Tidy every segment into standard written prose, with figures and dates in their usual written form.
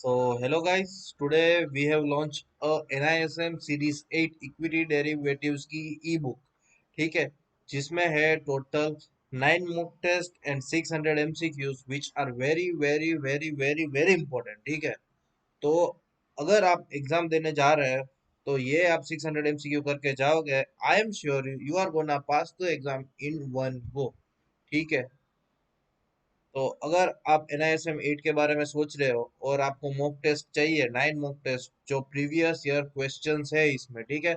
Hello guys, today we have launched a NISM Series 8 Equity Derivatives की e-book, ठीक है, जिसमें है total 9 mock test and 600 MCQs which are very important, ठीक है। तो अगर आप एग्जाम देने जा रहे हैं तो ये आप 600 MCQ करके जाओगे, I am sure you are gonna pass the exam in one go, ठीक है। तो अगर आप NISM 8 के बारे में सोच रहे हो और आपको मॉक टेस्ट चाहिए, 9 मॉक टेस्ट जो प्रीवियस ईयर क्वेश्चंस है इसमें, ठीक है,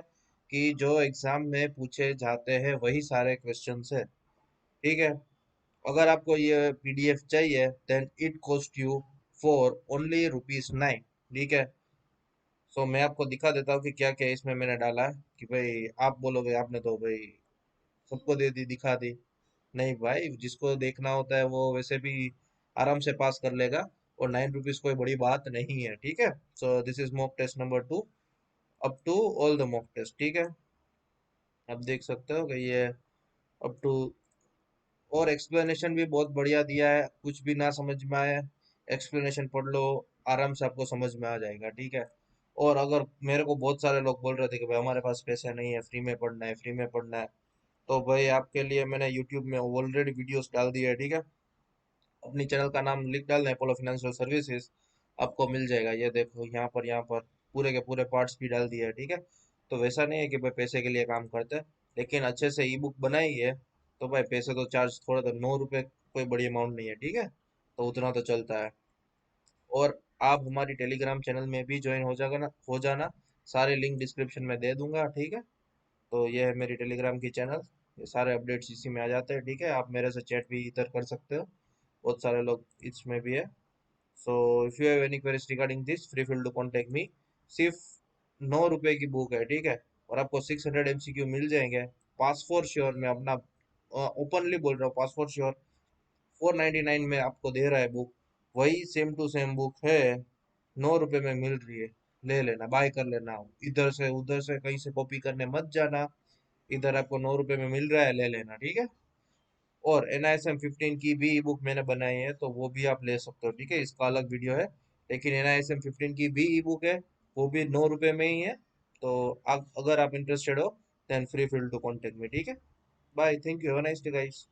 कि जो एग्जाम में पूछे जाते हैं वही सारे क्वेश्चंस है, ठीक है। अगर आपको ये PDF चाहिए then it cost you for only ₹9, ठीक है। सो मैं आपको दिखा देता हूँ कि क्या क्या इसमें मैंने डाला है, कि भाई आप बोलोगे आपने तो भाई सबको दे दी, दिखा दी। नहीं भाई, जिसको देखना होता है वो वैसे भी आराम से पास कर लेगा, और ₹9 कोई बड़ी बात नहीं है, ठीक है। So this is mock test number 2 up to all the mock test, ठीक है। आप देख सकते हो कि ये अप टू, और एक्सप्लेनेशन भी बहुत बढ़िया दिया है, कुछ भी ना समझ में आए एक्सप्लेनेशन पढ़ लो, आराम से आपको समझ में आ जाएगा, ठीक है। और अगर मेरे को बहुत सारे लोग बोल रहे थे कि भाई हमारे पास पैसे नहीं है, फ्री में पढ़ना है, फ्री में पढ़ना है, तो भाई आपके लिए मैंने यूट्यूब में ऑलरेडी वीडियोस डाल दिए है, ठीक है। अपनी चैनल का नाम लिख डालना है, अपोलो फाइनेंशियल सर्विसेज, आपको मिल जाएगा। ये देखो यहाँ पर पूरे के पूरे पार्ट्स भी डाल दिए हैं, ठीक है। तो वैसा नहीं है कि भाई पैसे के लिए काम करते हैं, लेकिन अच्छे से ई बुक बनाई है, तो भाई पैसे तो चार्ज थोड़ा, तो ₹9 कोई बड़ी अमाउंट नहीं है, ठीक है। तो उतना तो चलता है। और आप हमारी टेलीग्राम चैनल में भी ज्वाइन हो जाना, सारे लिंक डिस्क्रिप्शन में दे दूंगा, ठीक है। तो ये है मेरी टेलीग्राम की चैनल, ये सारे अपडेट्स इसी में आ जाते हैं, ठीक है। आप मेरे से चैट भी इधर कर सकते हो, बहुत सारे लोग इसमें भी है। So if you have any queries regarding this, free feel to contact me. सिर्फ ₹9 की बुक है, ठीक है, और आपको 600 MCQ मिल जाएंगे। पास फॉर श्योर, मैं अपना ओपनली बोल रहा हूँ, पास फॉर श्योर 499 में आपको दे रहा है बुक, वही सेम टू सेम बुक है, ₹9 में मिल रही है। ले लेना, बाय कर लेना, इधर से उधर से कहीं से कॉपी करने मत जाना, इधर आपको ₹9 में मिल रहा है, ले लेना, ठीक है। और NISM 15 की भी ई बुक मैंने बनाई है, तो वो भी आप ले सकते हो, ठीक है, इसका अलग वीडियो है। लेकिन NISM 15 की भी ई बुक है, वो भी ₹9 में ही है। तो आप अगर आप इंटरेस्टेड हो then free feel to contact me, ठीक है। Bye, thank you, have a nice day guys.